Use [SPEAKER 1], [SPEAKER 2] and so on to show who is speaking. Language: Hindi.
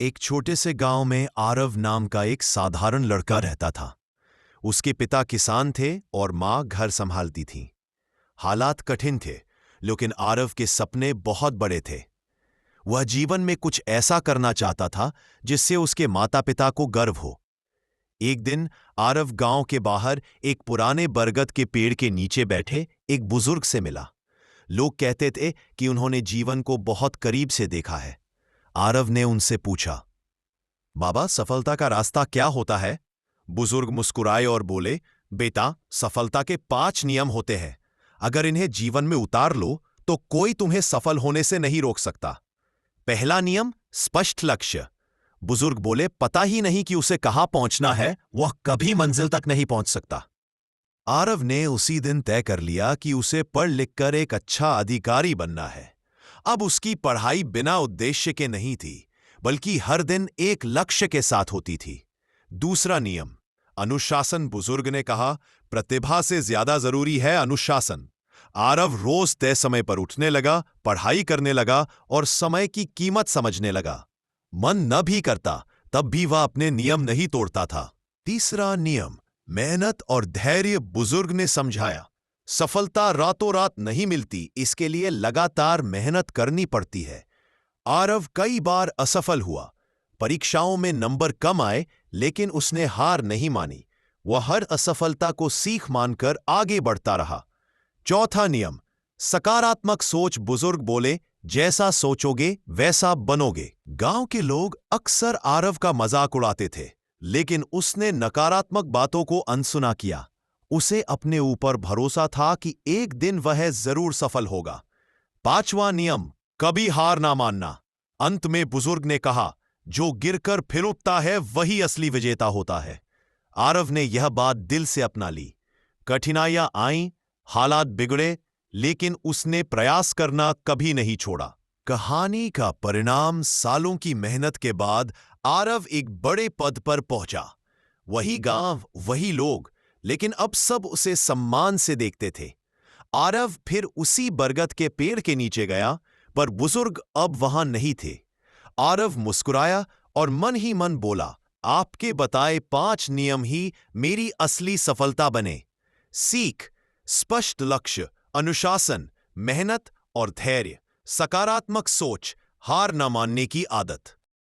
[SPEAKER 1] एक छोटे से गांव में आरव नाम का एक साधारण लड़का रहता था। उसके पिता किसान थे और मां घर संभालती थी। हालात कठिन थे, लेकिन आरव के सपने बहुत बड़े थे। वह जीवन में कुछ ऐसा करना चाहता था जिससे उसके माता पिता को गर्व हो। एक दिन आरव गांव के बाहर एक पुराने बरगद के पेड़ के नीचे बैठे एक बुजुर्ग से मिला। लोग कहते थे कि उन्होंने जीवन को बहुत करीब से देखा है। आरव ने उनसे पूछा, बाबा, सफलता का रास्ता क्या होता है? बुजुर्ग मुस्कुराए और बोले, बेटा, सफलता के 5 नियम होते हैं। अगर इन्हें जीवन में उतार लो तो कोई तुम्हें सफल होने से नहीं रोक सकता। पहला नियम, स्पष्ट लक्ष्य। बुजुर्ग बोले, पता ही नहीं कि उसे कहां पहुंचना है, वह कभी मंजिल तक नहीं पहुंच सकता। आरव ने उसी दिन तय कर लिया कि उसे पढ़ लिखकर एक अच्छा अधिकारी बनना है। अब उसकी पढ़ाई बिना उद्देश्य के नहीं थी, बल्कि हर दिन एक लक्ष्य के साथ होती थी। दूसरा नियम, अनुशासन। बुजुर्ग ने कहा, प्रतिभा से ज्यादा जरूरी है अनुशासन। आरव रोज तय समय पर उठने लगा, पढ़ाई करने लगा और समय की कीमत समझने लगा। मन न भी करता तब भी वह अपने नियम नहीं तोड़ता था। तीसरा नियम, मेहनत और धैर्य। बुजुर्ग ने समझाया, सफलता रातों रात नहीं मिलती, इसके लिए लगातार मेहनत करनी पड़ती है। आरव कई बार असफल हुआ, परीक्षाओं में नंबर कम आए, लेकिन उसने हार नहीं मानी। वह हर असफलता को सीख मानकर आगे बढ़ता रहा। चौथा नियम, सकारात्मक सोच। बुजुर्ग बोले, जैसा सोचोगे वैसा बनोगे। गांव के लोग अक्सर आरव का मजाक उड़ाते थे, लेकिन उसने नकारात्मक बातों को अनसुना किया। उसे अपने ऊपर भरोसा था कि एक दिन वह जरूर सफल होगा। पांचवा नियम, कभी हार ना मानना। अंत में बुजुर्ग ने कहा, जो गिरकर फिर उठता है वही असली विजेता होता है। आरव ने यह बात दिल से अपना ली। कठिनाइयां आईं, हालात बिगड़े, लेकिन उसने प्रयास करना कभी नहीं छोड़ा। कहानी का परिणाम, सालों की मेहनत के बाद आरव एक बड़े पद पर पहुंचा। वही गांव, वही लोग, लेकिन अब सब उसे सम्मान से देखते थे। आरव फिर उसी बरगद के पेड़ के नीचे गया, पर बुजुर्ग अब वहां नहीं थे। आरव मुस्कुराया और मन ही मन बोला, आपके बताए 5 नियम ही मेरी असली सफलता बने। सीख, स्पष्ट लक्ष्य, अनुशासन, मेहनत और धैर्य, सकारात्मक सोच, हार न मानने की आदत।